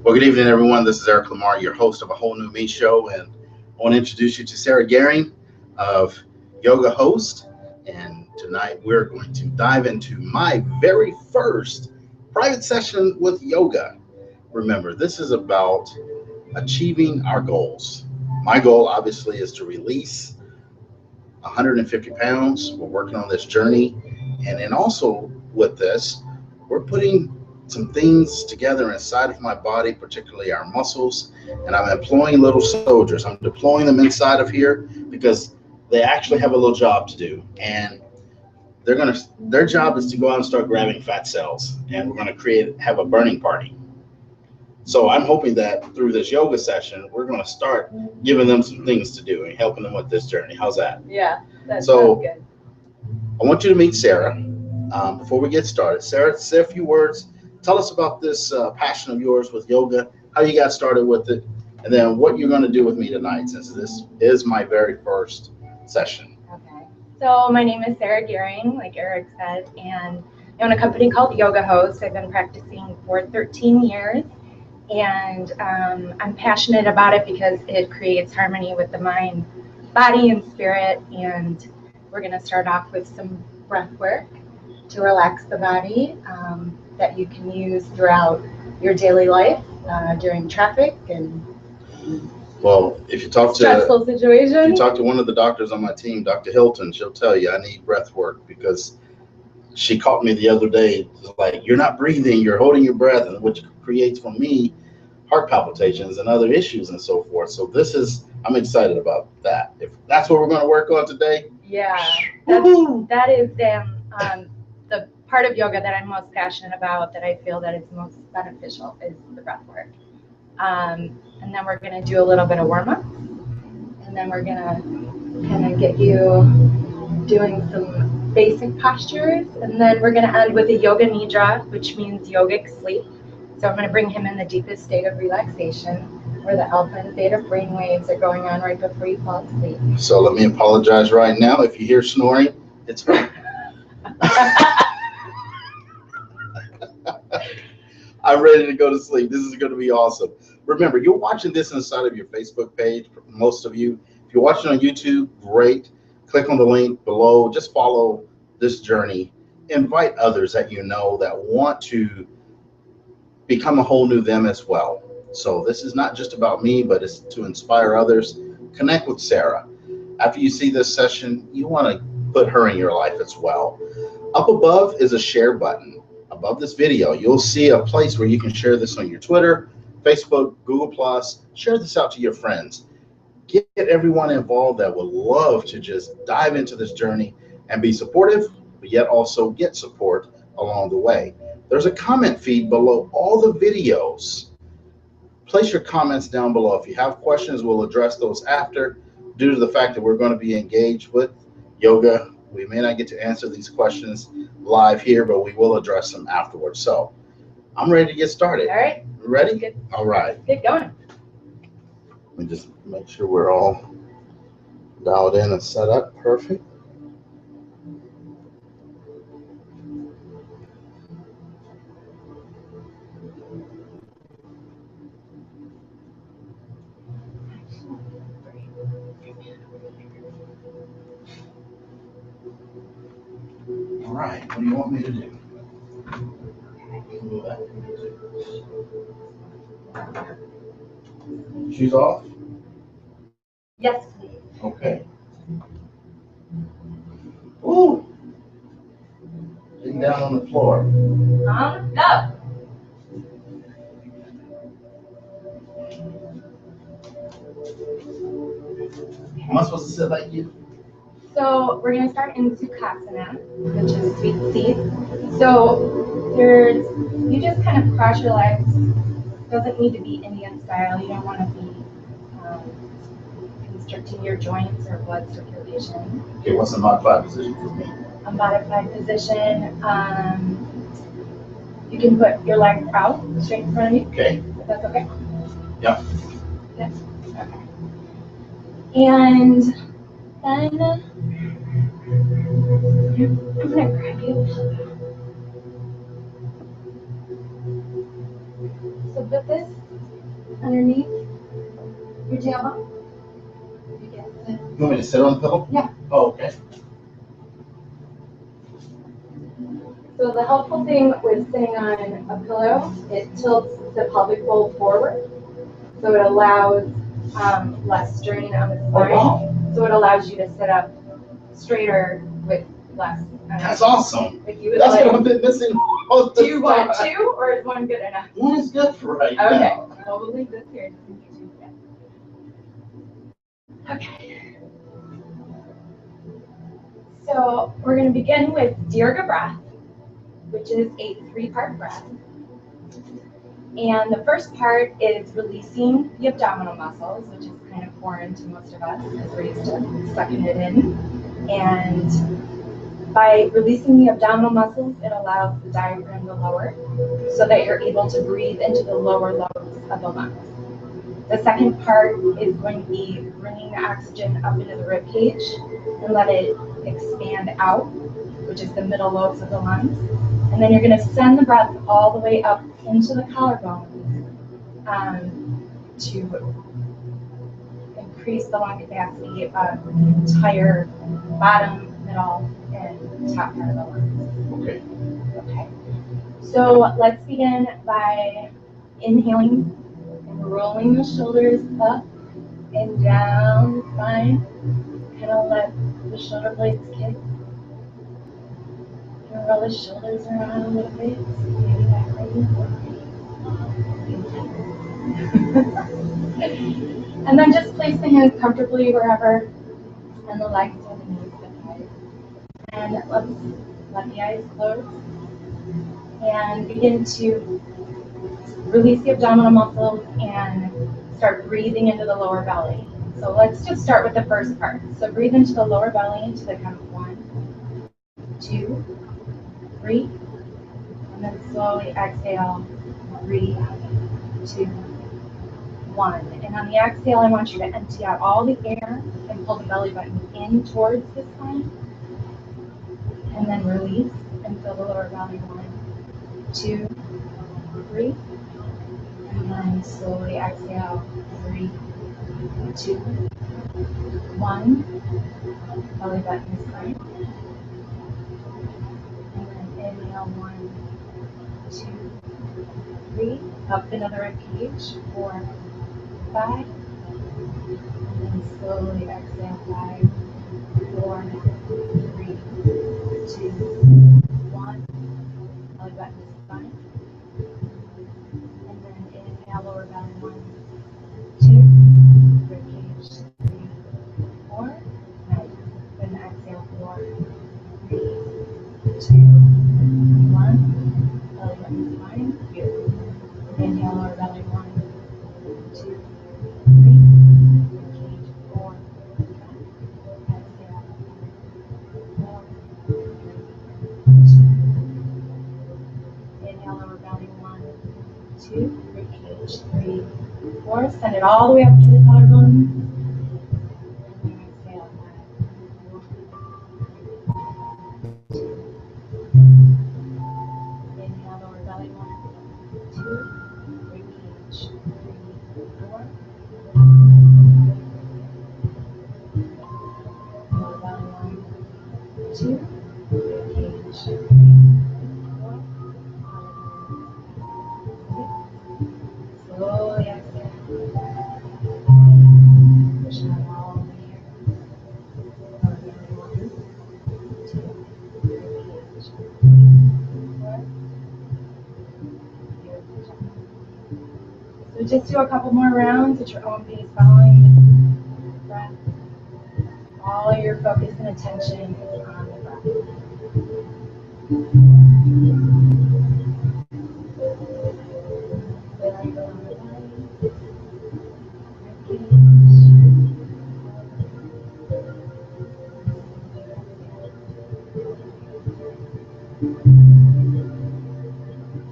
Well, good evening, everyone. This is Eric Lamar, your host of A Whole New Me Show, and I want to introduce you to Sarah Garing of Yoga Host. And tonight we're going to dive into my very first private session with yoga. Remember, this is about achieving our goals. My goal, obviously, is to release 150 pounds. We're working on this journey. And then also with this, we're putting some things together inside of my body, particularly our muscles. And I'm employing little soldiers. I'm deploying them inside of here because they actually have a little job to do. And their job is to go out and start grabbing fat cells. And we're going to have a burning party. So I'm hoping that through this yoga session, we're going to start giving them some things to do and helping them with this journey. How's that? Yeah, that sounds good. I want you to meet Sarah. Before we get started, Sarah, say a few words. Tell us about this passion of yours with yoga, how you got started with it, and then what you're going to do with me tonight, since this is my very first session. Okay. So my name is Sarah Garing, like Eric said, and I own a company called Yoga Host. I've been practicing for 13 years, and I'm passionate about it because it creates harmony with the mind, body, and spirit. And we're going to start off with some breath work to relax the body that you can use throughout your daily life during traffic and Well, if you talk stressful situations. If you talk to one of the doctors on my team, Dr. Hilton, she'll tell you I need breath work because she caught me the other day, like, you're not breathing, you're holding your breath, and which creates for me heart palpitations and other issues and so forth. So I'm excited about that. If that's what we're going to work on today. Yeah, that is the part of yoga that I'm most passionate about, that I feel that is most beneficial, is the breath work. And then we're going to do a little bit of warm-up, and then we're going to kind of get you doing some basic postures, and then we're going to end with a yoga nidra, which means yogic sleep. So I'm going to bring him in the deepest state of relaxation, where the alpha and theta brain waves are going on right before you fall asleep. So let me apologize right now. If you hear snoring, it's me. I'm ready to go to sleep. This is going to be awesome. Remember, you're watching this inside of your Facebook page, most of you. If you're watching on YouTube, great. Click on the link below. Just follow this journey. Invite others that you know that want to become a whole new them as well. So this is not just about me, but it's to inspire others. Connect with Sarah. After you see this session, you want to put her in your life as well. Up above is a share button. Above this video, you'll see a place where you can share this on your Twitter, Facebook, Google+. Share this out to your friends. Get everyone involved that would love to just dive into this journey and be supportive, but yet also get support along the way. There's a comment feed below all the videos. Place your comments down below. If you have questions, we'll address those after. Due to the fact that we're going to be engaged with yoga, we may not get to answer these questions live here, but we will address them afterwards. So I'm ready to get started. All right. Ready? Good. All right. Get going. Let me just make sure we're all dialed in and set up. Perfect. All right. What do you want me to do? Shoes off? Yes, please. Okay. Ooh. Getting down on the floor. Up. Am I supposed to sit like you? So we're going to start in Sukhasana, which is sweet seat. So you just kind of cross your legs. Doesn't need to be Indian style. You don't want to be constricting your joints or blood circulation. Okay, what's a modified position for me? A modified position, you can put your legs out straight in front of you. Okay. If that's okay. Yep. Yes. Okay. And then I'm gonna grab you. put this underneath your tailbone. You can sit. You want me to sit on the pillow? Yeah. Oh, okay. So the helpful thing with sitting on a pillow, it tilts the pelvic bowl forward. So it allows less strain on the spine. Oh, wow. So it allows you to sit up straighter with less. That's awesome. If you would That's like, what I've been missing most of do the you want time. two or is one good enough? One is good for right Okay, now. well, we'll leave this here. Just in case you forget. Okay. So we're going to begin with Dirga breath, which is a 3-part breath. And the first part is releasing the abdominal muscles, which is kind of foreign to most of us because we're used to sucking it in. And by releasing the abdominal muscles, it allows the diaphragm to lower so that you're able to breathe into the lower lobes of the lungs. The second part is going to be bringing the oxygen up into the rib cage and let it expand out, which is the middle lobes of the lungs. And then you're going to send the breath all the way up into the collarbones to increase the lung capacity of the entire bottom, middle, and top part of the lungs. Okay. Okay. So let's begin by inhaling and rolling the shoulders up and down the spine. Kind of let the shoulder blades kick. And roll the shoulders around a little bit. Maybe back and then just place the hands comfortably wherever, and the legs or the knees, the thighs. And let's let the eyes close and begin to release the abdominal muscles and start breathing into the lower belly. So let's just start with the first part. So breathe into the lower belly into the count of 1, 2, 3, and then slowly exhale, 3, 2, 1. And on the exhale, I want you to empty out all the air and pull the belly button in towards the spine. And then release and fill the lower belly. 1, 2, 3. And then slowly exhale, 3, 2, 1. Belly button is fine. And then inhale, 1, 2, 3. Up another rib cage, 4, 5. And then slowly exhale, 5, 4, 3, 2, 1. Belly button is fine. And then inhale, lower belly, 1, 2, rib cage, 3, 4. And then exhale, 4, 3, 2, 1. Belly button is fine. Beautiful. Inhale, lower belly, 1, 2, 3. Rib cage, 4, 5. Exhale, 4, 3, 2. Inhale, lower belly, 1, 2. Rib cage, 3, 4. Send it all the way up to the collarbone. And then exhale, 5, 4, 2. Inhale, lower belly, 1, 2. Rib cage, 3, 4. Lower belly, 1, 2. Rib cage, 3, 4. Slowly exhale. Push it out all the way here. Lower belly, 1, 2. Rib cage, 3, 4. Beautiful job. So just do a couple more rounds at your own pace, following the breath. All your focus and attention is on the breath.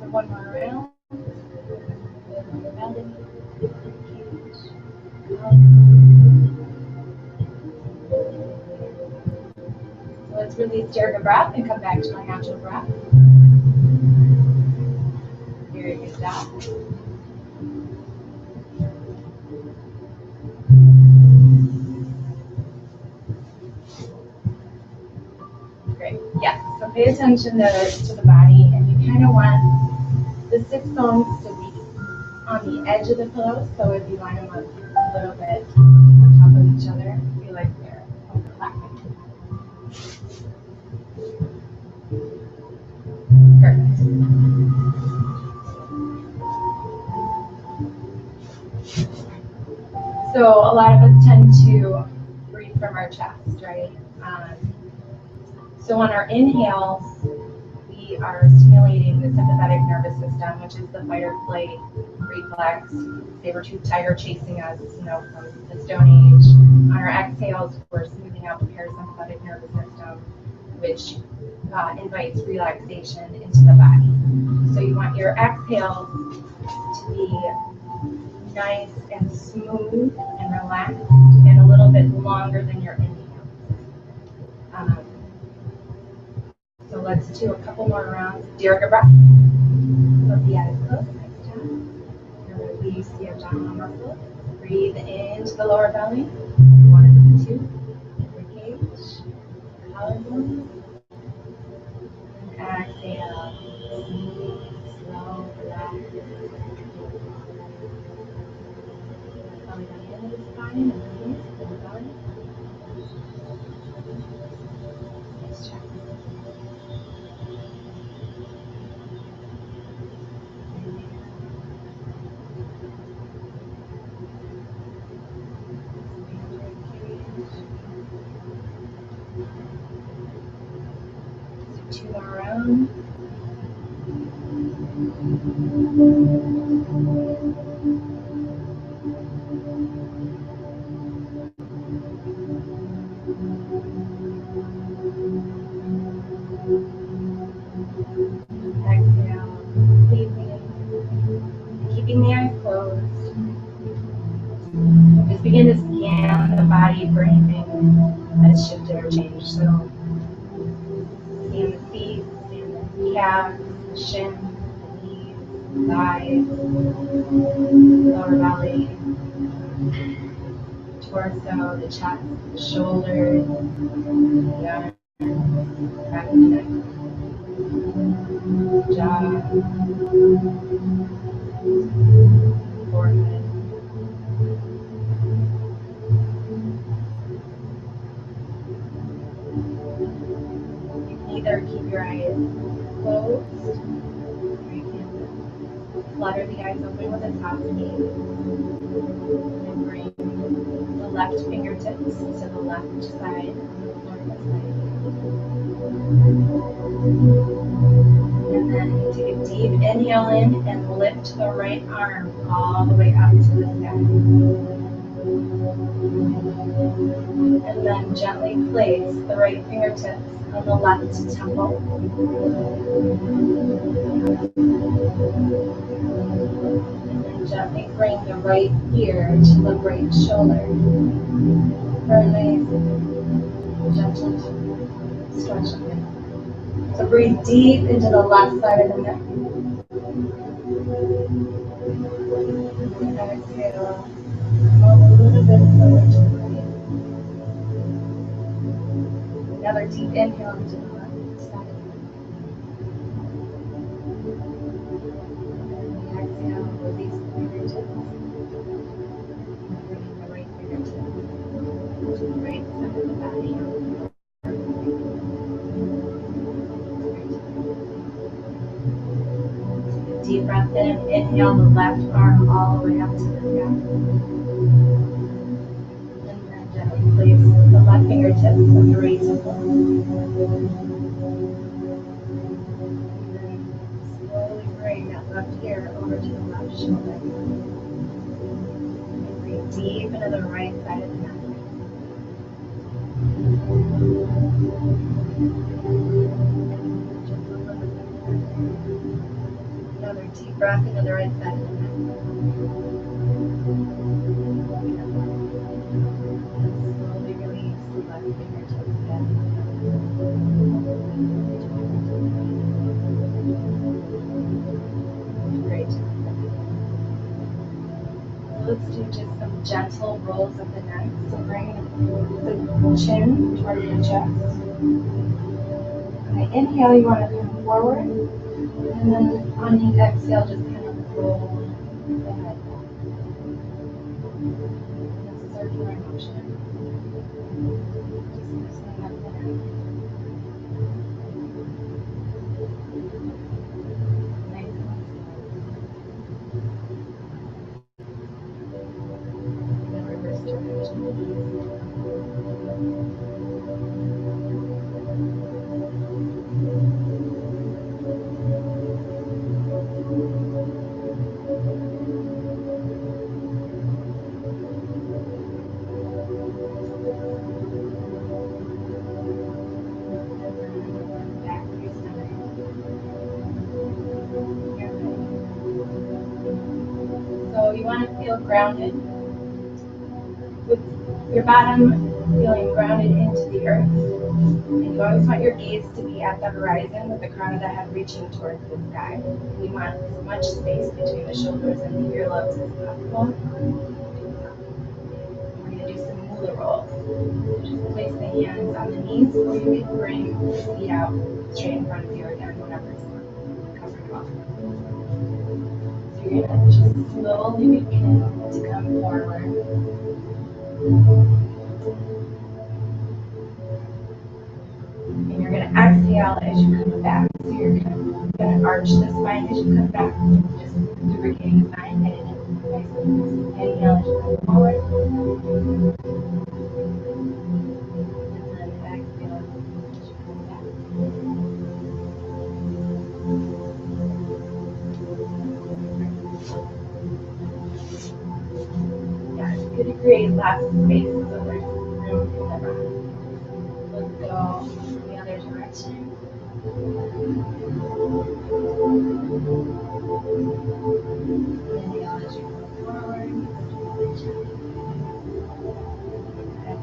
So one more round. So let's release Dirga breath and come back to our natural breath. Very good job. attention to the body, and you kind of want the sits bones to be on the edge of the pillow. So if you line them up a little bit on top of each other, feel like they're overlapping. Perfect. So a lot of us tend to breathe from our chest, right? So on our inhales, we are stimulating the sympathetic nervous system, which is the fight or flight reflex, saber-toothed tiger chasing us, from the Stone Age. On our exhales, we're smoothing out the parasympathetic nervous system, which invites relaxation into the body. So you want your exhales to be nice and smooth and relaxed and a little bit longer than your inhale. So let's do a couple more rounds. Dirga breath. Let the eyes close. Next time. Release the abdominal muscles. Breathe into the lower belly. 1 and 2. Engage. Collarbone. And exhale. Slow, relax. Belly down into the spine and release the belly. Nice job. So 2 more rounds. Exhale, completely. Keeping the eyes closed. Just begin to scan the body for anything that has shifted or changed. So, scan the feet, scan the calves, the shins, the knees, thighs, lower belly, torso, the chest, the shoulders, the arms, back of the neck, jaw, forehead. You can either keep your eyes closed, or you can flutter the eyes open with a soft gaze, and bring the left fingertips to the left side, and then take a deep inhale in and lift the right arm all the way up to the sky. And then gently place the right fingertips on the left temple. And then gently bring the right ear to the right shoulder. For a nice, gentle stretching. So breathe deep into the left side of the neck. And exhale. Come a little bit further to the right. Another deep inhale into the left side. And exhale, release the fingertips. Bring the right fingertips to the right side of the body. Deep breath in, inhale the left arm all the way up to the sky. And then gently place the left fingertips on the right temple. And then slowly bring that left ear over to the left shoulder. And breathe deep into the right side of the neck. Another deep breath into the right side of the neck. And slowly release the left fingertips down. Great. Let's do just some gentle rolls of the neck. So bring the chin towards the chest. And the the inhale, you want to come forward. And then on the exhale, just kind of roll the head back. And circular motion. Just loosening up the neck. Nice and slow. Then reverse direction. Back to your stomach. You're ready. So you want to feel grounded. With your bottom feeling grounded into the earth. And you always want your gaze to be at the horizon with the crown of the head reaching towards the sky. You want as much space between the shoulders and the earlobes as possible. We're going to do some hula rolls. Just place the hands on the knees, or you can bring the feet out straight in front of you again, whatever is comfortable. So you're going to just slowly begin to come forward. And you're going to exhale as you come back. So you're going to arch the spine as you come back. Just lubricating the spine, getting it nice and loose. Inhale as you come forward. And then exhale as you come back. Yeah, it's good to create lots of space so there's room for the breath. Let's go the other direction. Inhale as you come forward. Exhale as you come back.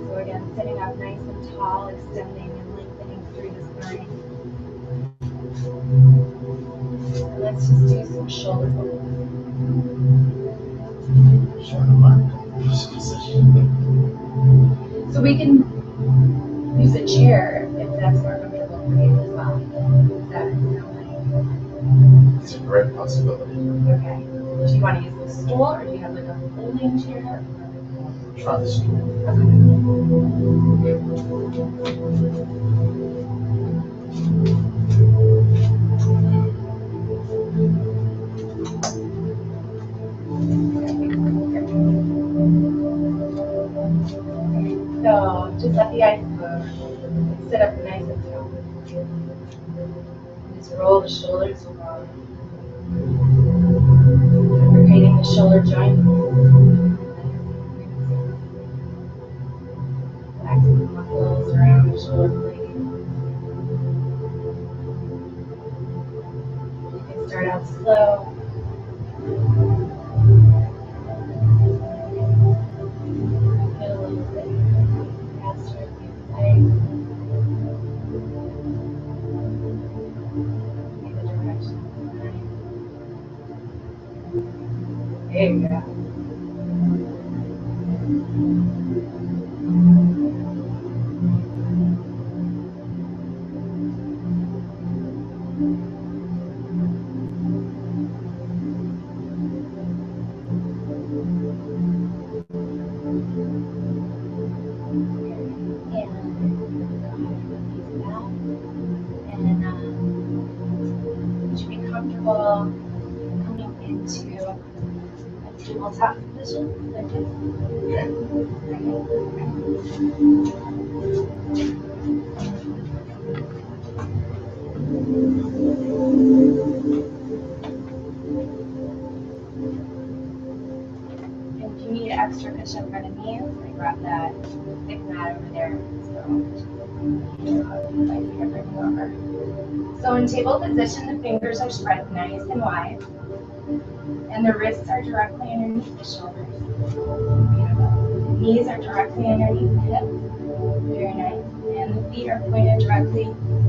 So again, sitting up nice and tall, extending and lengthening through the spine. And let's just do some shoulder rolls. So we can use a chair if that's more comfortable for you as well. Is that It's a great possibility. okay? Do you want to use the stool, or do you have like a folding chair? Try the stool. So just let the eyes close. Sit up nice and tall. Just roll the shoulders forward. Lubricating the shoulder joint. Relaxing the muscles around the shoulder blade. You can start out slow. Get a little bit faster if you like. See the direction of the mind. There you go. Comfortable coming into a tabletop position like this. And if you need extra cushion for the knees, I brought that thick mat over there. So So in table position, the fingers are spread nice and wide, and the wrists are directly underneath the shoulders. Beautiful. Knees are directly underneath the hips. Very nice. And the feet are pointed directly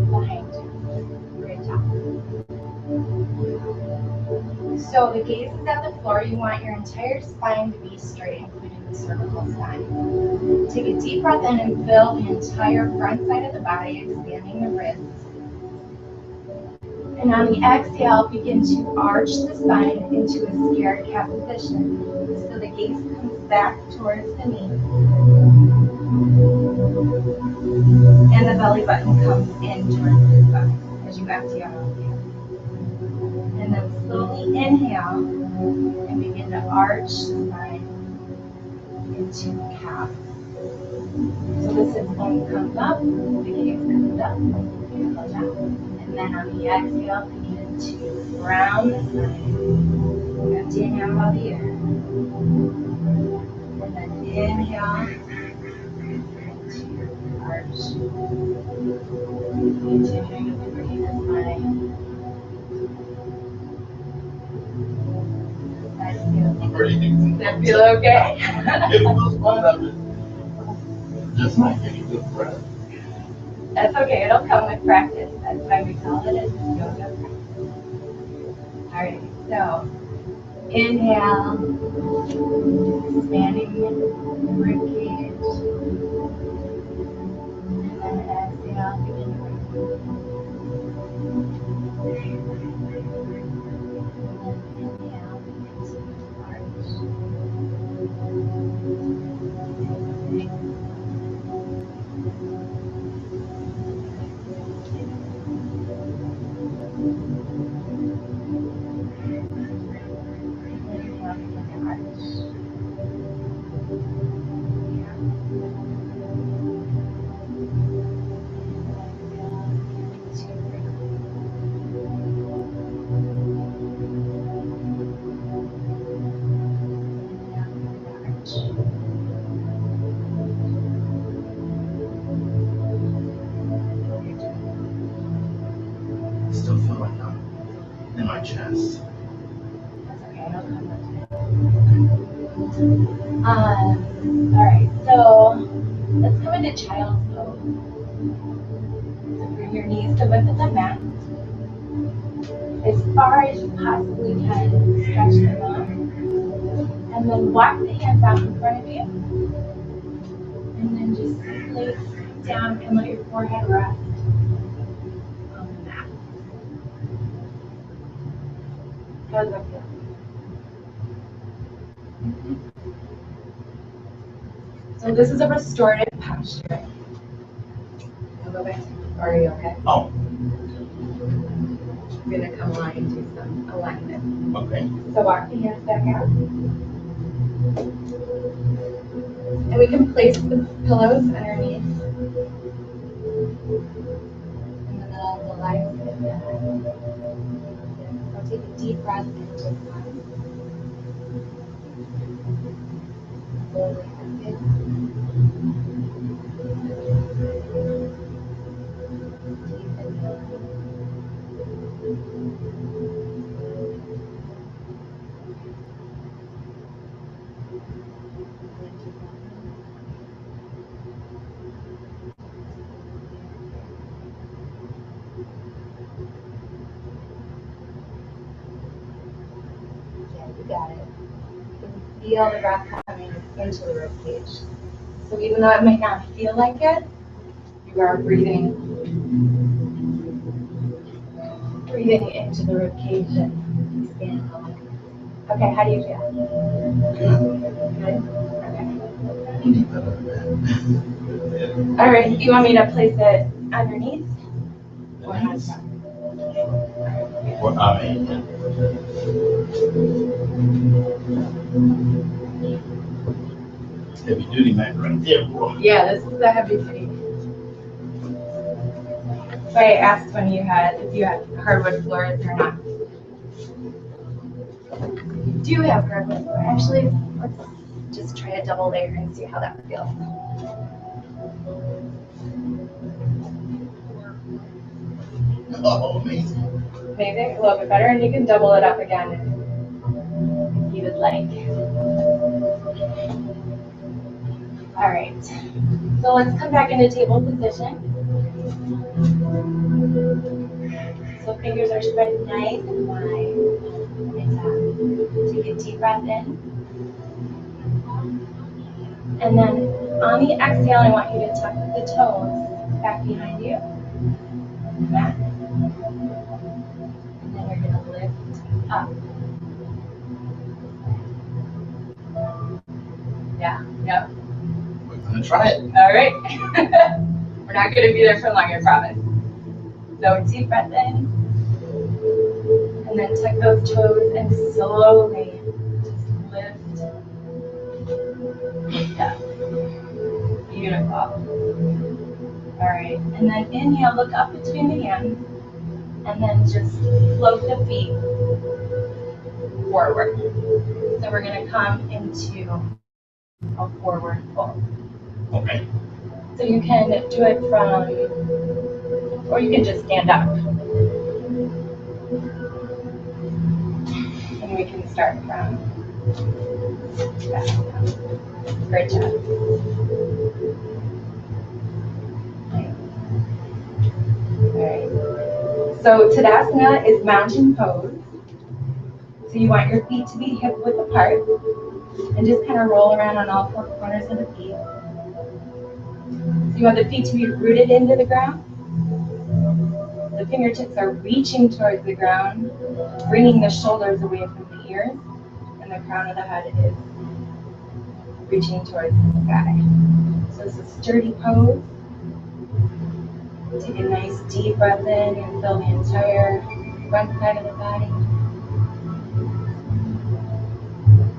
behind you. Great job. So the gaze is at the floor. You want your entire spine to be straight, including the cervical spine. Take a deep breath in and fill the entire front side of the body, expanding the ribs. And on the exhale, begin to arch the spine into a scared cat position. So the gaze comes back towards the knee. And the belly button comes in towards the spine as you exhale. And then slowly inhale and begin to arch the spine into cat. So the sit bone comes up, the gaze comes up. Beautiful job. And then on the exhale, begin to round the spine, emptying out all the air. And then inhale, into arch. Continuing to bring the spine. I'm ready to Does that feel okay? It feels fine. I'm just not getting good breath. That's okay, it'll come with practice. That's why we call it a yoga practice. Alright, so inhale, expanding the rib cage. And then exhale, begin to release. Inhale, continue to arch. I still feel like I'm in my chest. That's okay, it'll come with it. Alright, so let's come into child's pose. So bring your knees to width of the mat. As far as you possibly can, stretch them up. And then walk the hands out in front of you. And then just simply sit down and let your forehead rest on the mat. How does that feel? So this is a restorative posture. I'll go back to you. Are you okay? Oh, I'm going to come along and do some alignment. okay. So walk the hands back out. And we can place the pillows underneath. In the middle of the legs. So take a deep breath into the body. Slowly exhale. Deep inhale. Yeah, you got it. You can feel the breath coming into the rib cage. So even though it might not feel like it, you are breathing into the rib cage and expanding the lung. Okay, how do you feel? Good? Okay. All right, do you want me to place it underneath? Or on top? Well, I mean, heavy duty mat right there, boy. Yeah, this is a heavy duty. So I asked when if you had hardwood floors or not. Do you have hardwood floor? Actually, let's just try a double layer and see how that feels. Oh, amazing. Maybe a little bit better, and you can double it up again if you would like. All right, so let's come back into table position. So fingers are spread nice and wide. Take a deep breath in. And then on the exhale, I want you to tuck the toes back behind you. Back. And then you're going to lift up. Yeah, yep. We're gonna try it. All right. We're not going to be there for long, I promise. So deep breath in. And then tuck those toes and slowly just lift up. Beautiful. All right. And then inhale, look up between the hands. And then just float the feet forward. So we're going to come into a forward fold. Okay. So you can do it from, or you can just stand up. And we can start from back down. Great job. All right. So Tadasana is mountain pose. So you want your feet to be hip width apart and just kind of roll around on all four corners of the feet. So you want the feet to be rooted into the ground. The fingertips are reaching towards the ground, bringing the shoulders away from the ears, and the crown of the head is reaching towards the sky. So it's a sturdy pose. Take a nice deep breath in and fill the entire front side of the body.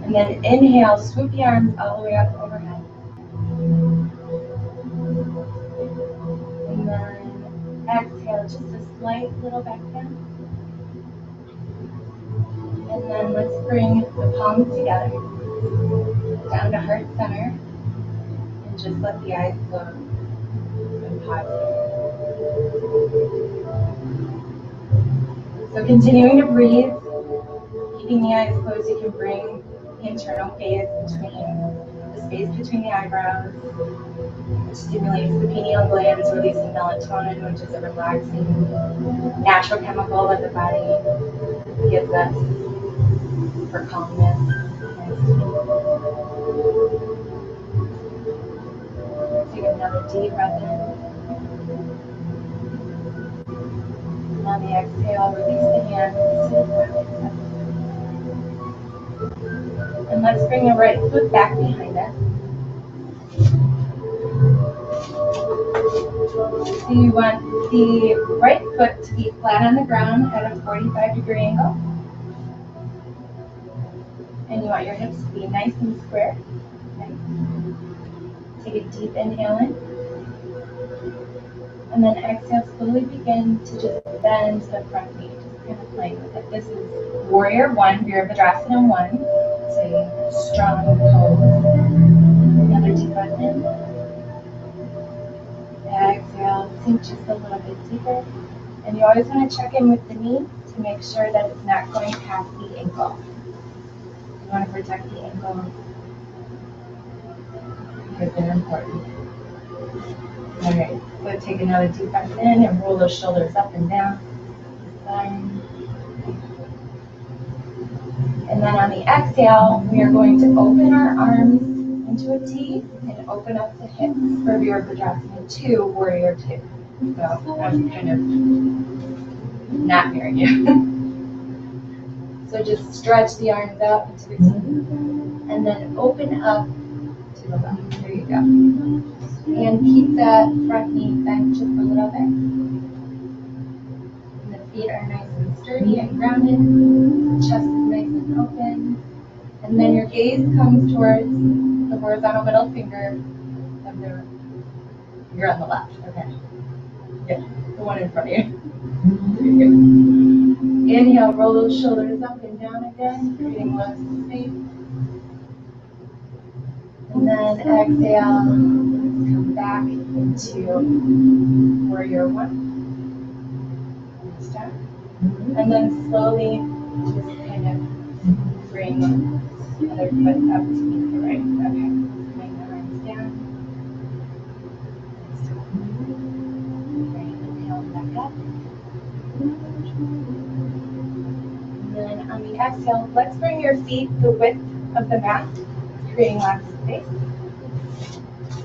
And then inhale, swoop the arms all the way up overhead. And then exhale, just a slight little back bend. And then let's bring the palms together, down to heart center, and just let the eyes close and pause. So continuing to breathe, keeping the eyes closed, you can bring the internal gaze between the space between the eyebrows, which stimulates the pineal glands, releasing melatonin, which is a relaxing natural chemical that the body gives us for calmness. Take another deep breath in. And on the exhale, release the hands to the ground. And let's bring the right foot back behind us. So you want the right foot to be flat on the ground at a 45-degree angle. And you want your hips to be nice and square. Okay. Take a deep inhale in. And then exhale, slowly begin to just bend the front knee. Just kind of playing with it. This is Warrior One, Virabhadrasana 1. It's a strong pose. Another deep breath in. Exhale, sink just a little bit deeper. And you always want to check in with the knee to make sure that it's not going past the ankle. You want to protect the ankle because they're important. All right, so take another deep breath in and roll those shoulders up and down. And then on the exhale, we are going to open our arms into a T and open up the hips for Virabhadrasana 2, Warrior 2. So I'm kind of not hearing you. So just stretch the arms out into the T and then open up to the left. There you go. And keep that front knee bent just a little bit. And the feet are nice and sturdy and grounded. Chest is nice and open. And then your gaze comes towards the horizontal middle finger of the, you're on the left, okay. Yeah, the one in front of you. There you go. Inhale, roll those shoulders up and down again, creating less space. And then exhale, come back into Warrior One. Start. And then slowly just kind of bring the other foot up to meet the right. Okay. Bring the arms down. overhead. And then on the exhale, let's bring your feet the width of the mat, creating lots of space.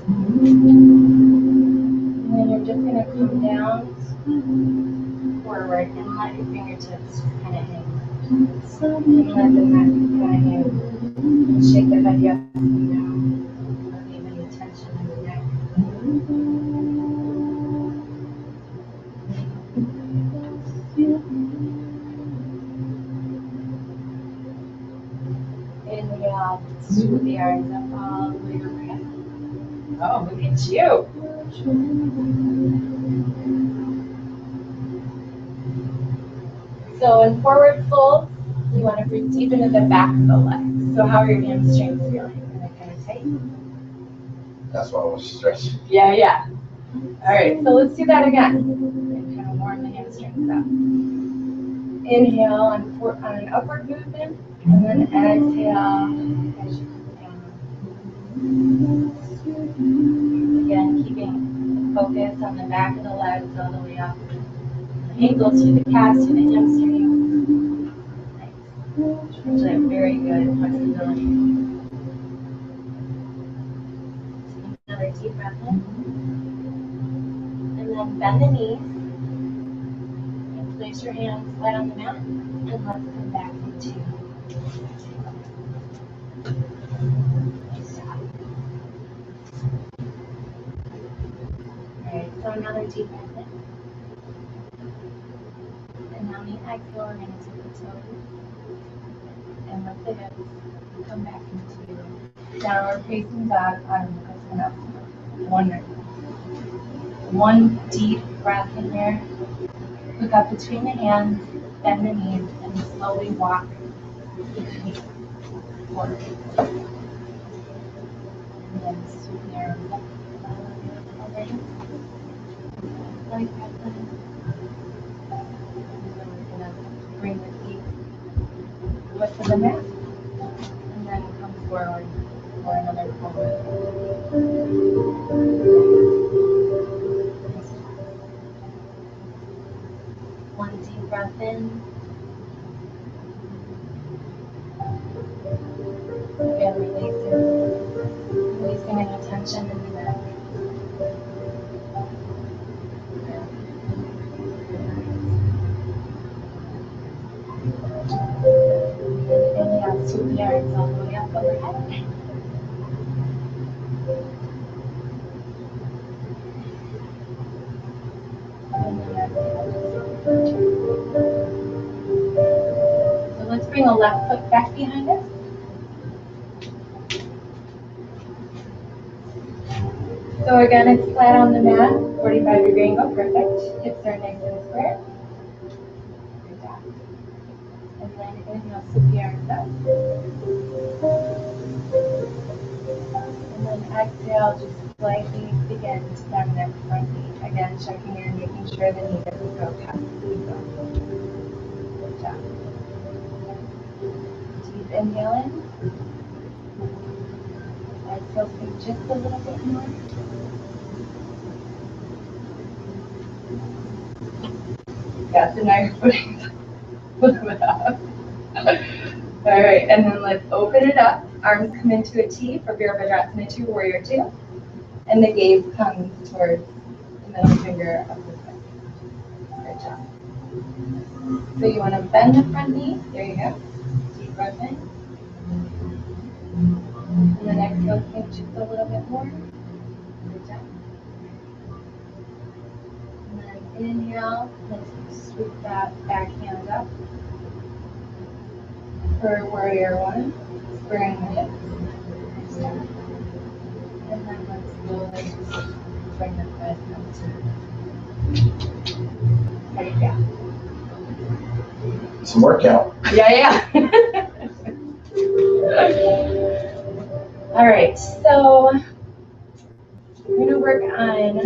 And then you're just going to come down forward and let your fingertips just kind of hang. And let the mat kind of hang. And shake the head yes and down. Don't leave any tension in the neck. Inhale, swoop the arms up all the way overhead. Oh, look at you. So in forward fold, you want to breathe deep into the back of the legs. So how are your hamstrings feeling? Are they kind of tight? That's why I was stretching. Yeah. All right, so let's do that again. And kind of warm the hamstrings up. Inhale on an upward movement, and then exhale as you come down. Again, keeping focus on the back of the legs all the way up. The ankles to the calves to the hamstrings. Nice. Actually, have very good flexibility. Another deep breath in. And then bend the knees. And place your hands flat on the mat. And let's come back into stop. Alright, so another deep breath in. And on the exhale, we're going to take the toes and lift the hips and come back into downward facing dog, arm looking up. One deep breath in here. Look up between the hands, bend the knees, and slowly walk the feet forward. And then swoop the arms up. Like that. Bring the feet width of the mat, and then come forward for another forward. One deep breath in. Again, releasing any tension in the neck. Inhale, swoop the arms all the way up overhead. And then exhale. So let's bring a left foot back behind us. So again, it's flat on the mat, 45-degree angle, perfect. Hips are nice and square. Good job. And then inhale, swoop the arms up. And then exhale, just slightly begin to bend that front knee. Again, checking in, making sure the knee doesn't go past the ego. Good job. Deep inhale in. Exhale, sink just a little bit more. Got the knife putting it up. All right, and then let's open it up. Arms come into a T for Virabhadrasana 2, Warrior 2. And the gaze comes towards the middle finger of the foot. Good job. So you want to bend the front knee. There you go. Deep breath in. And then exhale, sink just a little bit more. Good job. And then inhale, let's sweep that back hand up. For Warrior 1, squaring the hips. And then let's slowly bring the foot up to. There you go. It's a workout. Yeah. All right, so we're going to work on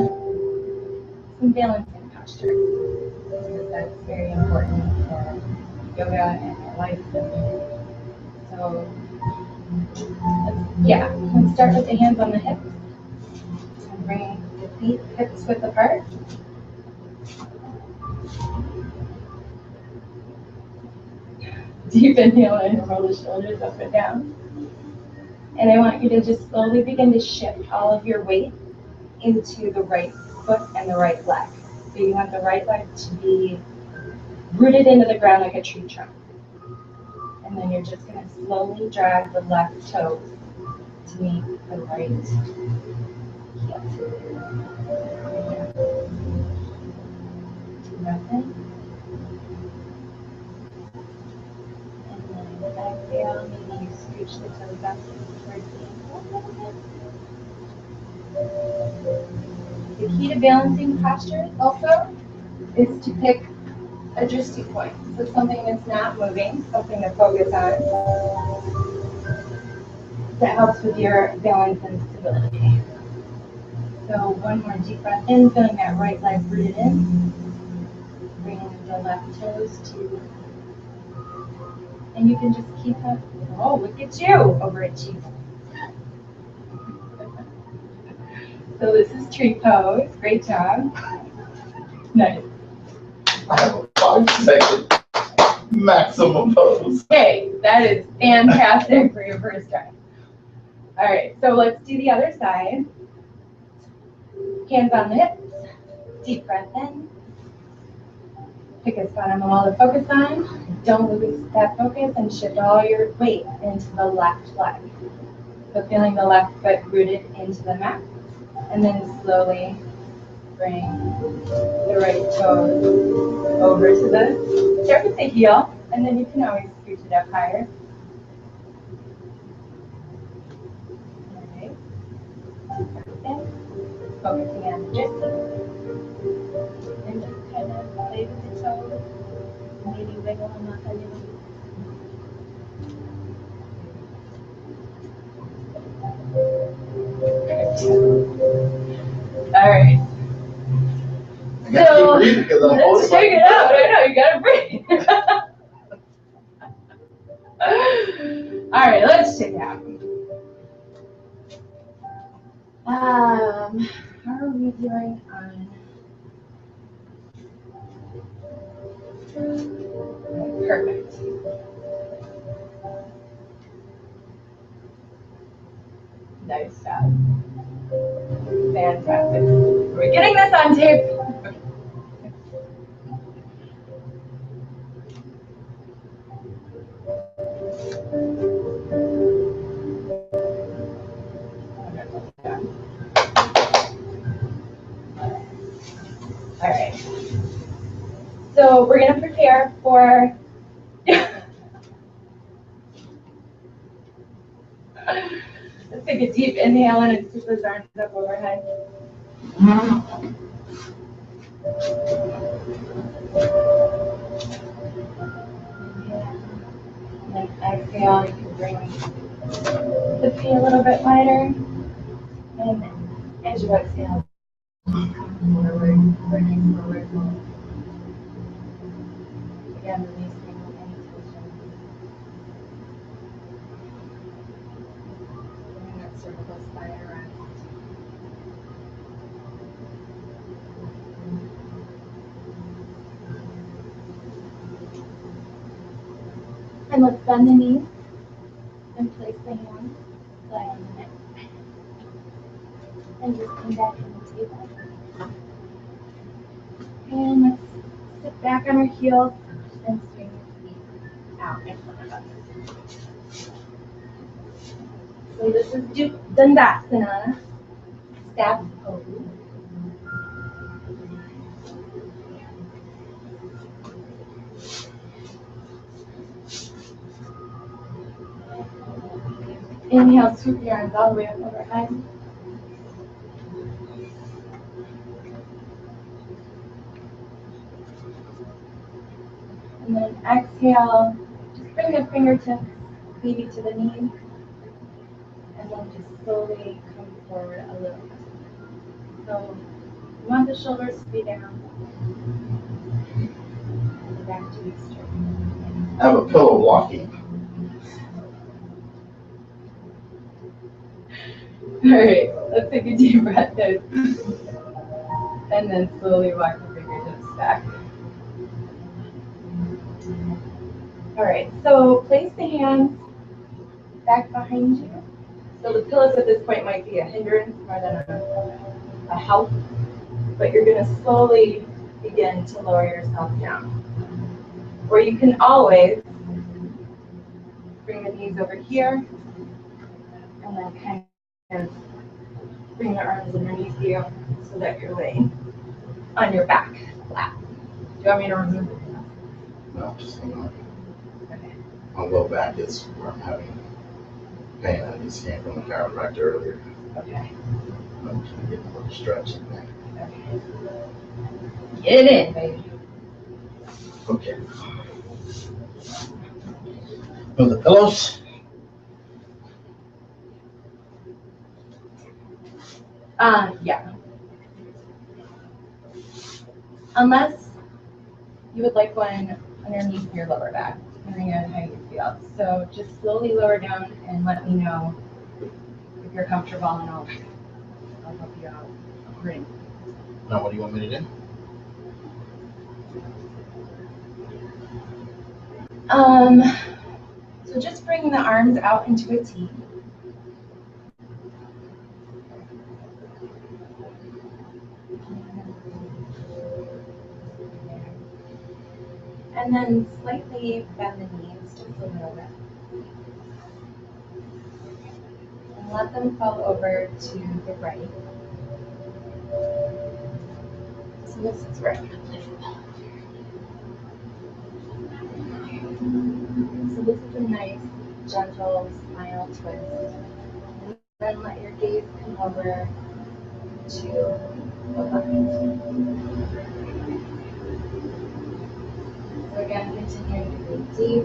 some balancing postures because that's very important for yoga and your life. So, let's start with the hands on the hips and bring the feet hips width apart. Deep inhale and roll the shoulders up and down. And I want you to just slowly begin to shift all of your weight into the right foot and the right leg. So you want the right leg to be rooted into the ground like a tree trunk. And then you're just going to slowly drag the left toes to meet the right heel. Breath in. And then exhale, maybe you scooch the toes up towards the ankle a little bit. The key to balancing postures also is to pick a drishti point. So something that's not moving, something to focus on. That helps with your balance and stability. So one more deep breath in, feeling that right leg rooted in. Bringing the left toes to, and you can just keep up. Oh, look at you, overachieving. So this is tree pose. Great job. Nice. I have a 5-second maximum pose. Okay, that is fantastic for your first try. All right, so let's do the other side. Hands on the hips. Deep breath in. Pick a spot on the wall to focus on. Don't lose that focus and shift all your weight into the left leg. So feeling the left foot rooted into the mat. And then slowly bring the right toes over to the, start with the heel, and then you can always scooch it up higher. Alright. Focusing on the drishti. And just kind of play with the toes. Maybe wiggle them up a little bit. All right. I gotta keep breathing because I'm holding. Let's check it out. I know, you gotta breathe. All right, let's check it out. How are we doing on? Perfect. Nice job. Fantastic. We're getting this on tape. All right. So we're going to prepare for let's take a deep inhale and scoop those arms up overhead. And then exhale, you can bring the feet a little bit wider. And as you exhale, forward, bringing forward. Again, releasing any tension. Bringing that cervical spine around. And let's bend the knees and place the hands flat on the neck. And just come back on the table. And let's sit back on our heels and swing your feet out in front of us. So this is Dandasana, staff pose. Inhale, scoop your arms all the way up overhead. And then exhale, just bring the fingertips maybe to the knees. And then just slowly come forward a little bit. So you want the shoulders to be down. And back to be straight. I have a pillow blocking. All right, let's take a deep breath in. And then slowly walk the fingertips back. All right, so place the hands back behind you. So the pillows at this point might be a hindrance more than a help, but you're gonna slowly begin to lower yourself down. Or you can always bring the knees over here and then kind of bring the arms underneath you so that you're laying on your back flat. Do you want me to remove it? No, just hang on. Okay. My low back is where I'm having pain. I just came from the chiropractor earlier. Okay. I'm trying to get a little stretch in there. Okay. Get it in, baby. Okay. Move the pillows. Yeah. Unless you would like one underneath your lower back, depending on how you feel. So just slowly lower down and let me know if you're comfortable, and I'll help you out accordingly. Now, what do you want me to do? So just bring the arms out into a T. And then slightly bend the knees just a little bit. And let them fall over to the right. So this is right. So this is a nice, gentle smile twist. And then let your gaze come over to the left. So again, continuing to breathe deep.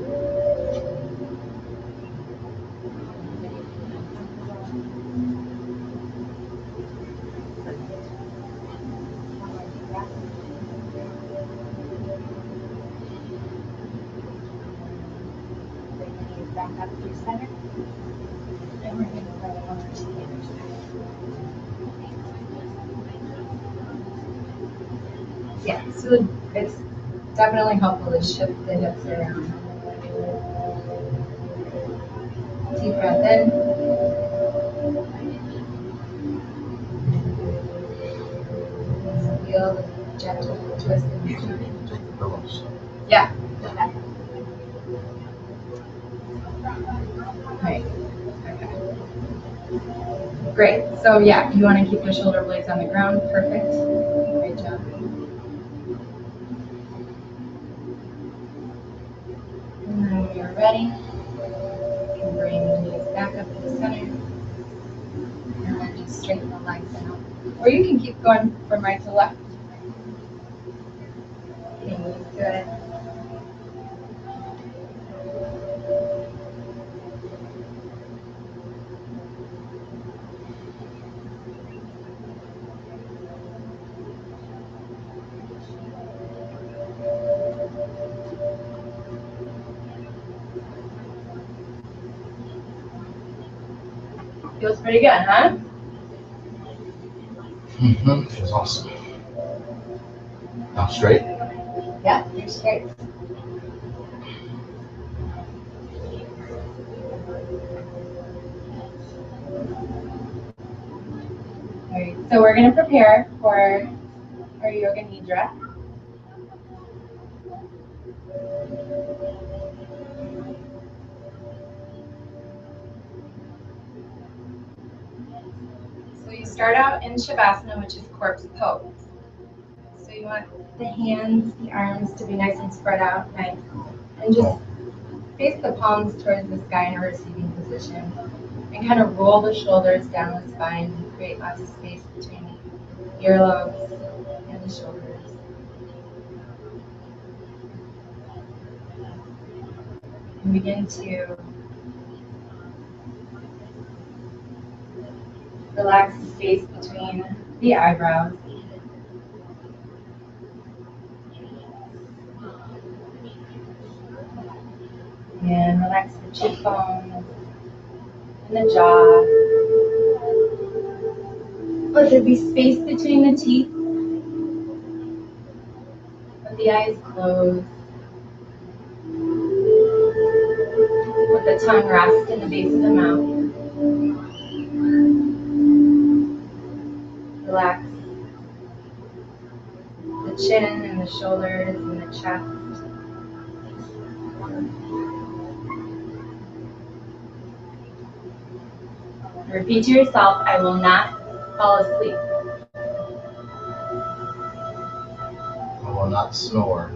Bring the knees back up through center. And we're going to go over to the other side. Yeah, so it's definitely helpful to shift the hips around. Deep breath in. So feel the gentle twist in the stomach. Take the pillows. Yeah. Okay. Right. Okay. Great. So yeah, you want to keep the shoulder blades on the ground. Perfect. Great job. And then when you're ready, you can bring the knees back up to the center. And then just straighten the legs out. Or you can keep going from right to left. Good. Feels pretty good, huh? Mm-hmm. Feels awesome. Now straight. Yeah, you're straight. All right, so we're going to prepare for our yoga nidra. So you start out in Shavasana, which is corpse pose. So you want the hands, the arms to be nice and spread out, nice. And just face the palms towards the sky in a receiving position. And kind of roll the shoulders down the spine and create lots of space between the earlobes and the shoulders. And begin to relax the space between the eyebrows. And relax the cheekbones and the jaw. Let there be space between the teeth. Let the eyes close. Let the tongue rest in the base of the mouth. Relax the chin and the shoulders and the chest. Repeat to yourself, I will not fall asleep. I will not snore.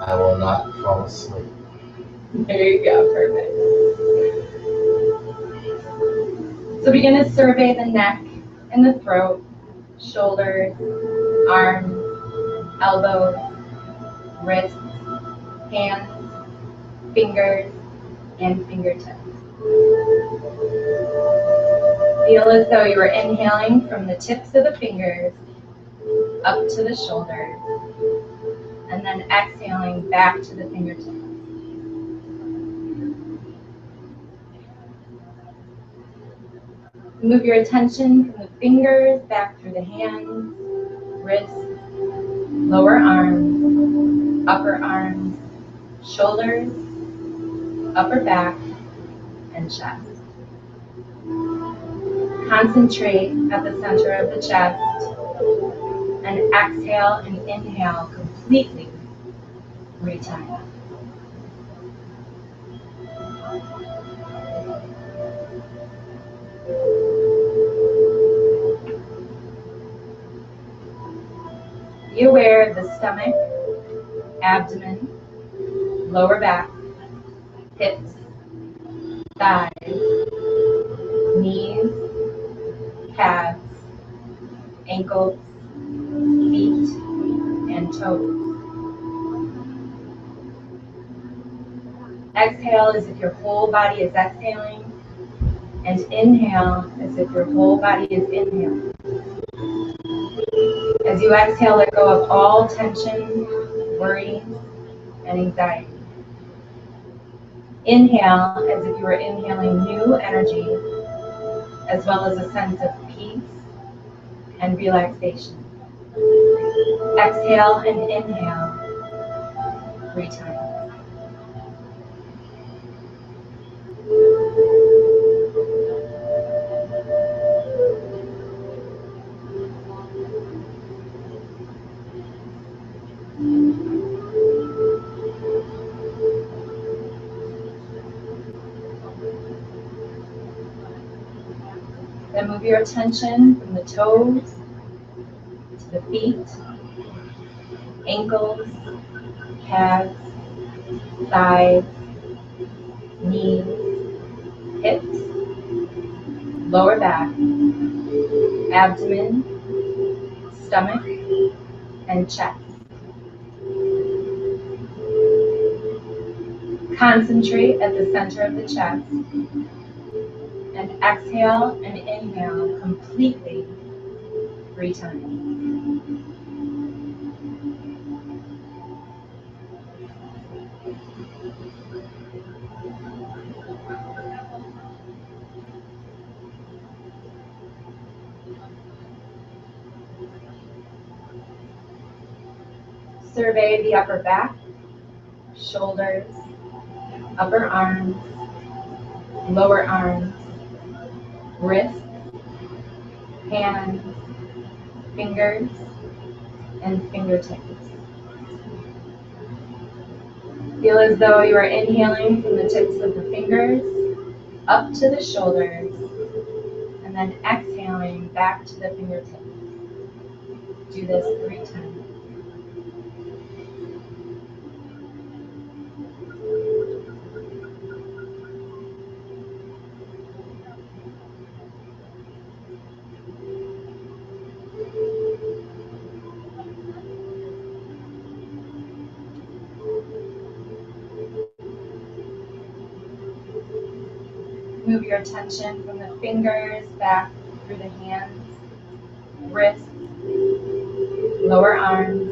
I will not fall asleep. There you go, perfect. So begin to survey the neck and the throat, shoulders, arms, elbows, wrists, hands, fingers, and fingertips. Feel as though you are inhaling from the tips of the fingers up to the shoulders, and then exhaling back to the fingertips. Move your attention from the fingers back through the hands, wrists, lower arms, upper arms, shoulders, upper back, and chest. Concentrate at the center of the chest and exhale and inhale completely 3 times. Be aware of the stomach, abdomen, lower back, hips, thighs, knees, calves, ankles, feet, and toes. Exhale as if your whole body is exhaling, and inhale as if your whole body is inhaling. As you exhale, let go of all tension, worry, and anxiety. Inhale as if you are inhaling new energy, as well as a sense of peace and relaxation. Exhale and inhale 3 times. Then move your attention from the toes to the feet, ankles, calves, thighs, knees, hips, lower back, abdomen, stomach, and chest. Concentrate at the center of the chest and exhale and inhale completely 3 times. Survey the upper back, shoulders, upper arms, lower arms, wrists, hands, fingers, and fingertips. Feel as though you are inhaling from the tips of the fingers up to the shoulders, and then exhaling back to the fingertips. Do this 3 times. Move your attention from the fingers back through the hands, wrists, lower arms,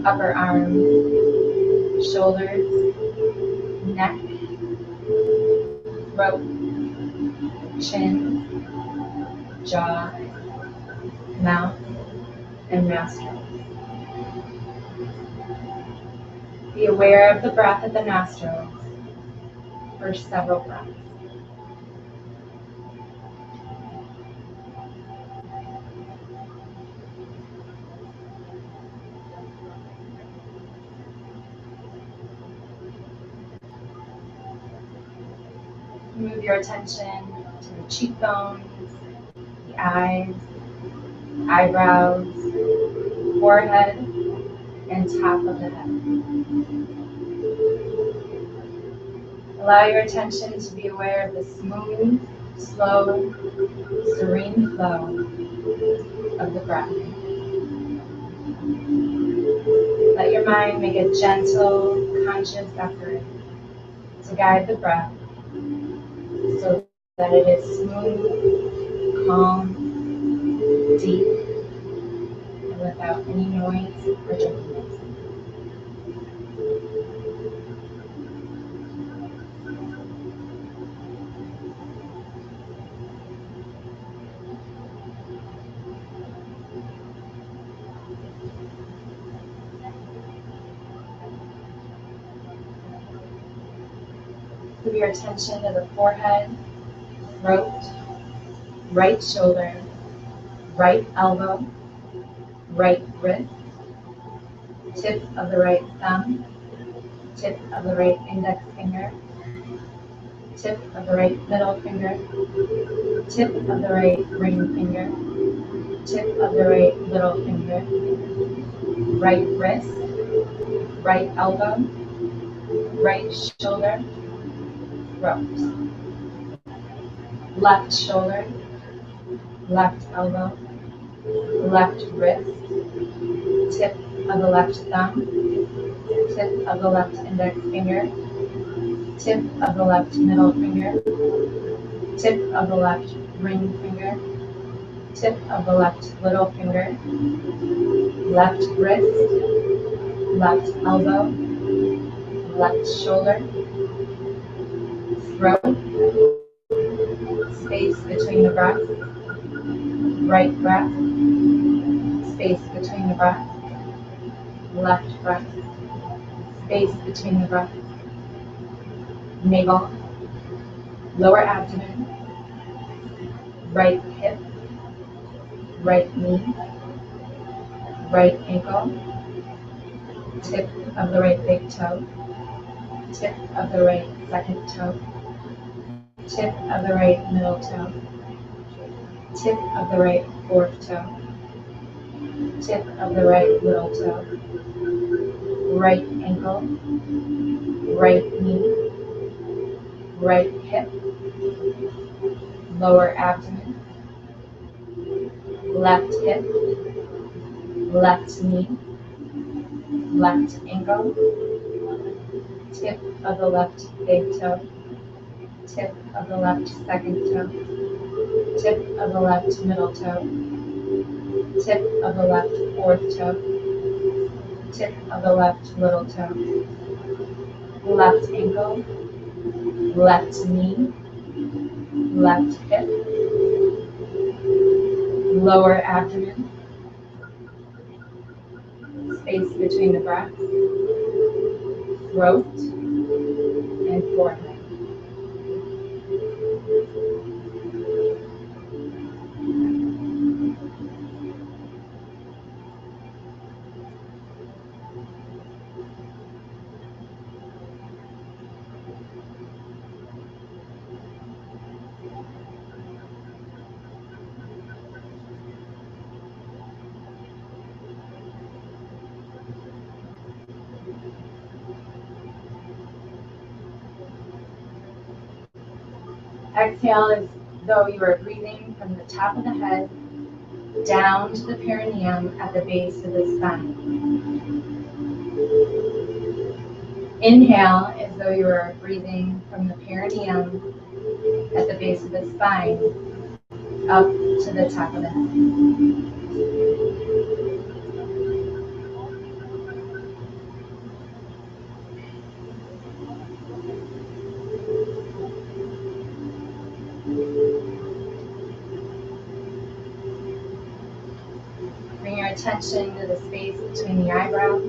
upper arms, shoulders, neck, throat, chin, jaw, mouth, and nostrils. Be aware of the breath at the nostrils for several breaths. Move your attention to the cheekbones, the eyes, eyebrows, forehead, and top of the head. Allow your attention to be aware of the smooth, slow, serene flow of the breath. Let your mind make a gentle, conscious effort to guide the breath so that it is smooth, calm, deep, and without any noise or jerkiness. Move your attention to the forehead, throat, right shoulder, right elbow, right wrist, tip of the right thumb, tip of the right index finger, tip of the right middle finger, tip of the right ring finger, tip of the right little finger, right wrist, right elbow, right shoulder, throat, left shoulder, left elbow, left wrist, tip of the left thumb, tip of the left index finger, tip of the left middle finger, tip of the left ring finger, tip of the left little finger, left wrist, left elbow, left shoulder, throat, space between the breaths, right breath, space between the breaths, left breath, space between the breaths, navel, lower abdomen, right hip, right knee, right ankle, tip of the right big toe, tip of the right second toe, tip of the right middle toe, tip of the right fourth toe, tip of the right little toe, right ankle, right knee, right hip, lower abdomen, left hip, left knee, left ankle, tip of the left big toe, tip of the left second toe, tip of the left middle toe, tip of the left fourth toe, tip of the left little toe, left ankle, left knee, left hip, lower abdomen, space between the breaths, throat, and forehead. Exhale as though you are breathing from the top of the head down to the perineum at the base of the spine. Inhale as though you are breathing from the perineum at the base of the spine up to the top of the head. Bring your attention to the space between the eyebrows.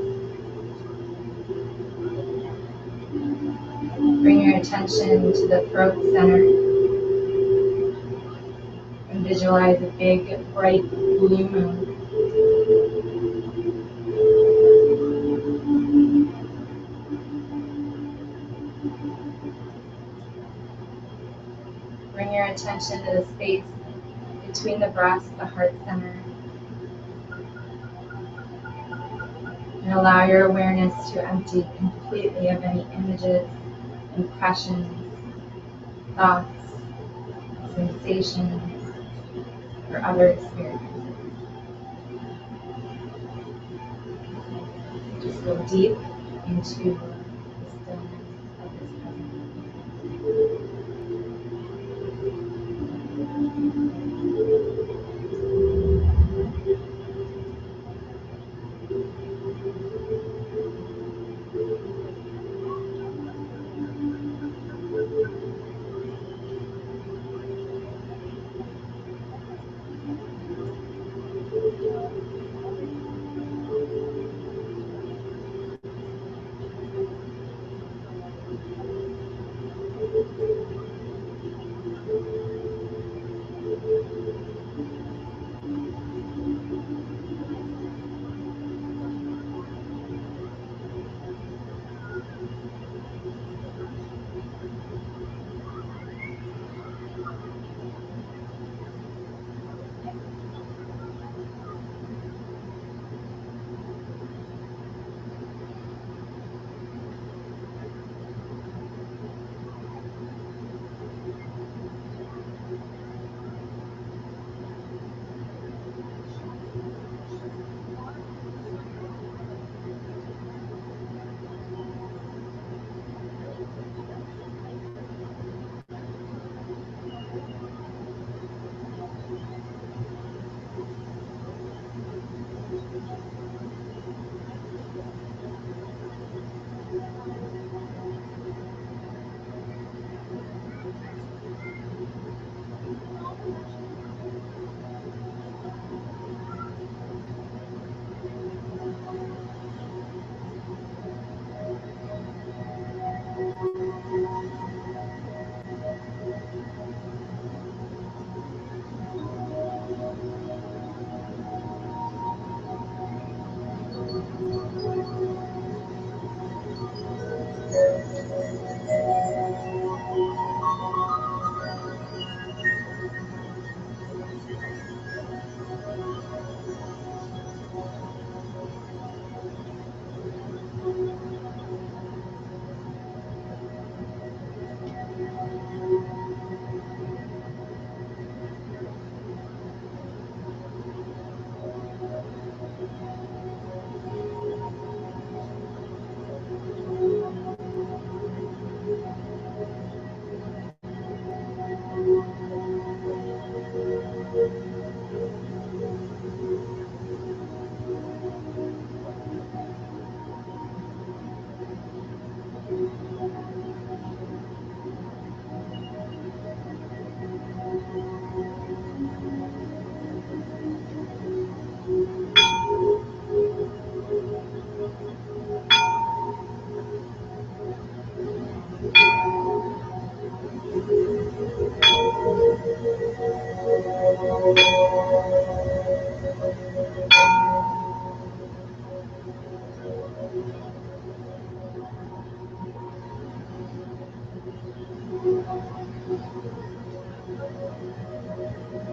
Bring your attention to the throat center and visualize a big, bright blue moon. Bring your attention to the space between the breast, the heart center, and allow your awareness to empty completely of any images, impressions, thoughts, sensations, or other experiences. Just go deep into the stillness of this present.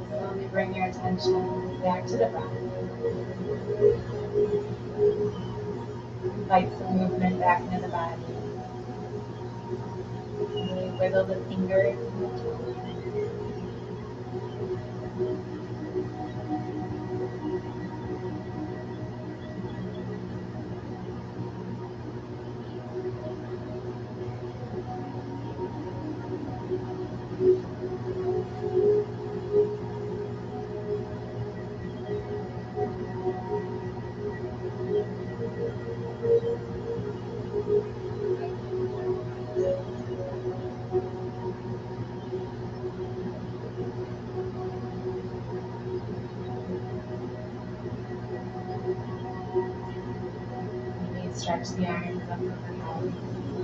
Slowly bring your attention back to the breath. Invite some movement back into the body. Slowly wiggle the fingers and the toes. Maybe stretch the arms up overhead.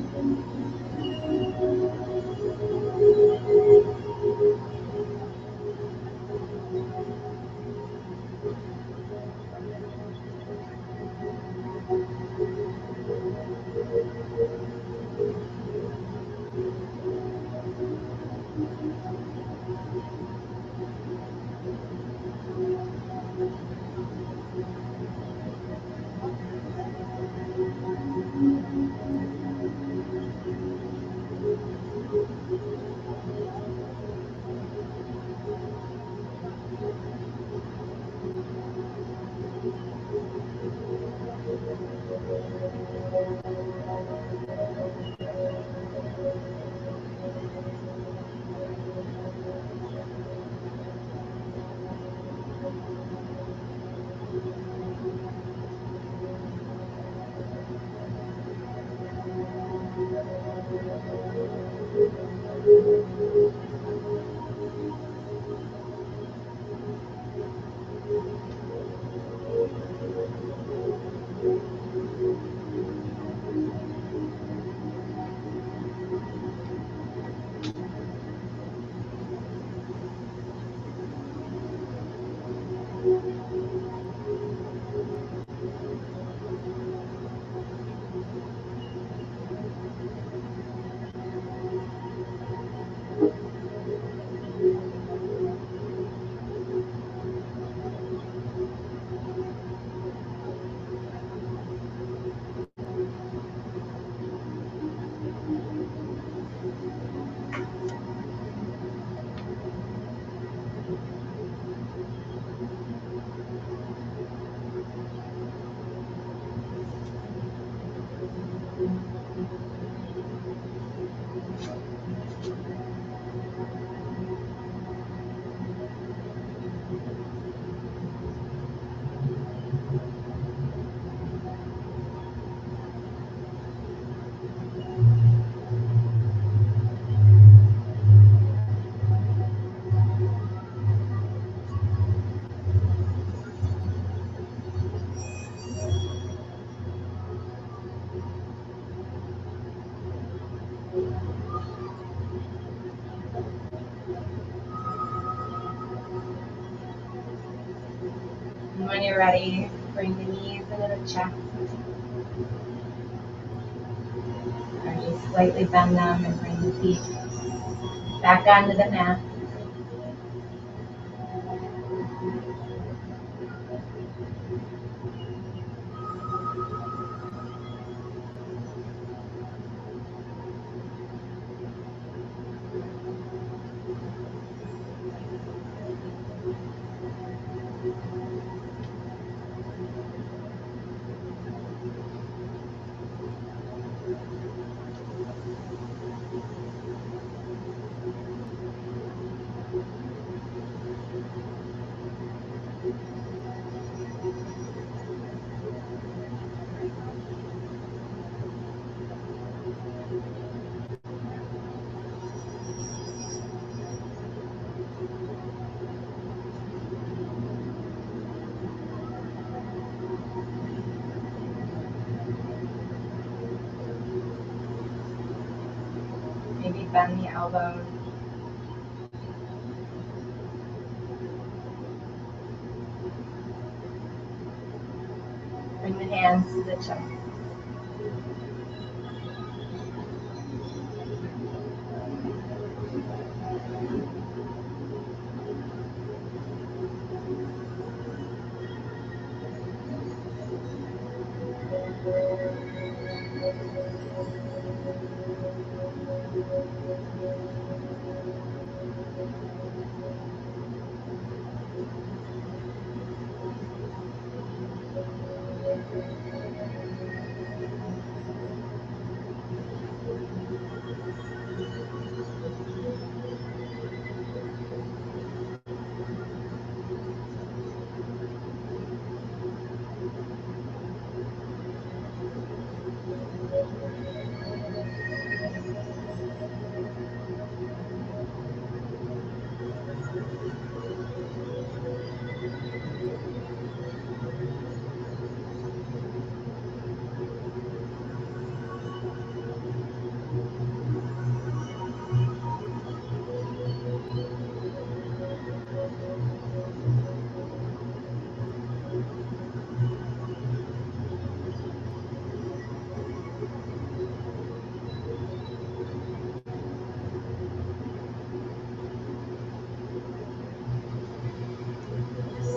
And when you're ready, bring the knees into the chest. Or just slightly bend them and bring the feet back onto the mat. Maybe bend the elbows. Bring the hands to the chest.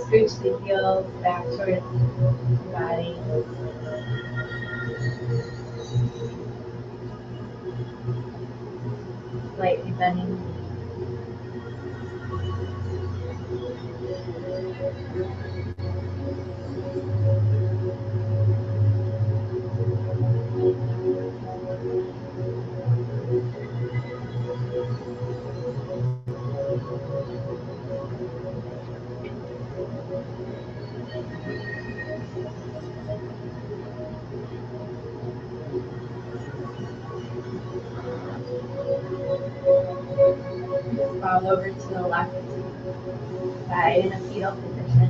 scooch the heels back towards the body. Slightly bending. Fall over to the left side in a fetal position.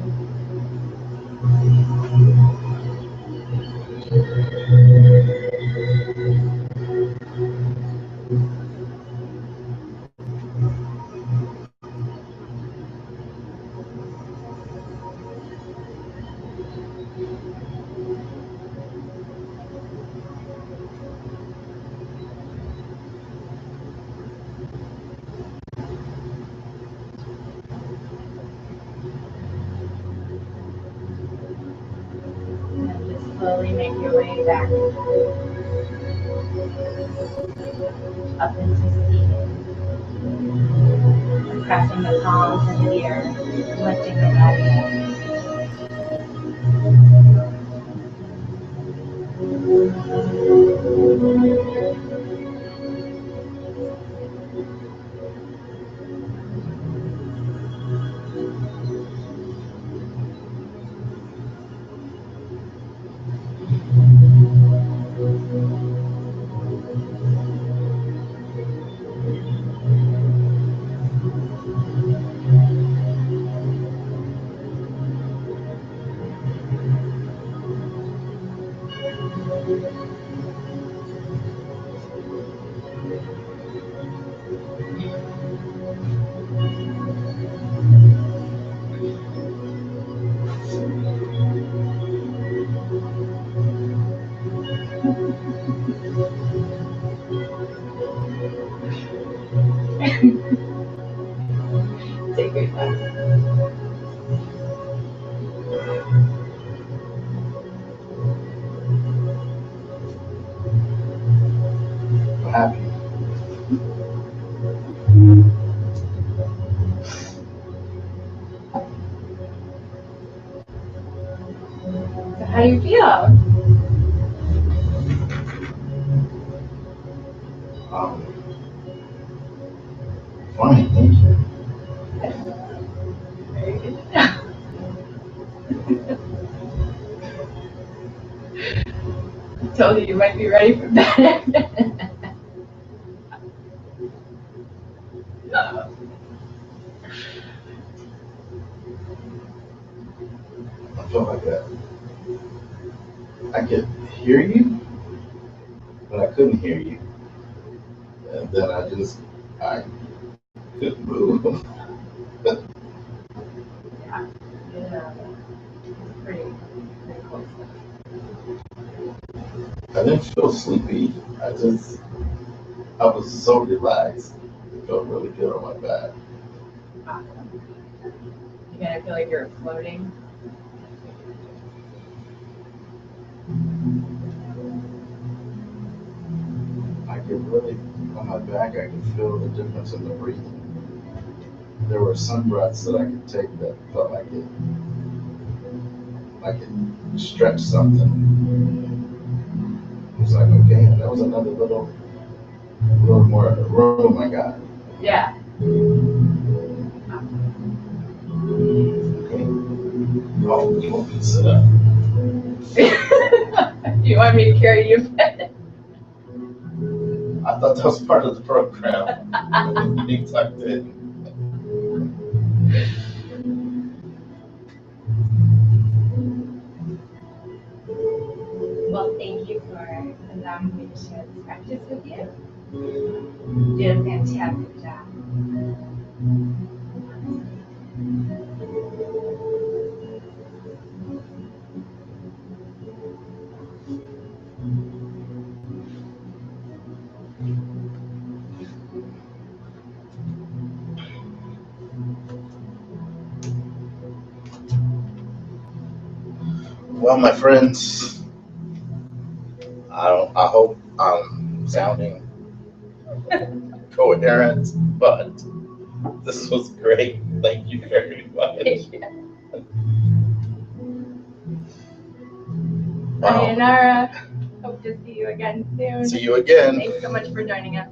And just slowly make your way back up into seated. Pressing the palms into the earth, lifting the body up. Take your time. I'm happy. So how do you feel? Fine, thank you. Very good. I told you might be ready for bed. I felt like I could hear you, but I couldn't hear you. And then I couldn't move. Yeah, pretty close. I didn't feel sleepy. I was so relaxed. It felt really good on my back. Awesome. You kind of feel like you're floating. I could really, on my back, I could feel the difference in the breathing. There were some breaths that I could take that felt like it stretched something. It was like, okay, and that was another little more room I got. Yeah. Okay. Oh, you want me to sit up? You want me to carry you to bed? I thought that was part of the program. Being tucked in. Well, thank you for allowing me to share this practice with you. You did a fantastic job. Well, my friends, I hope I'm sounding coherent, but this was great. Thank you very much. Wow. Sayonara. Hope to see you again soon. See you again. Thanks so much for joining us.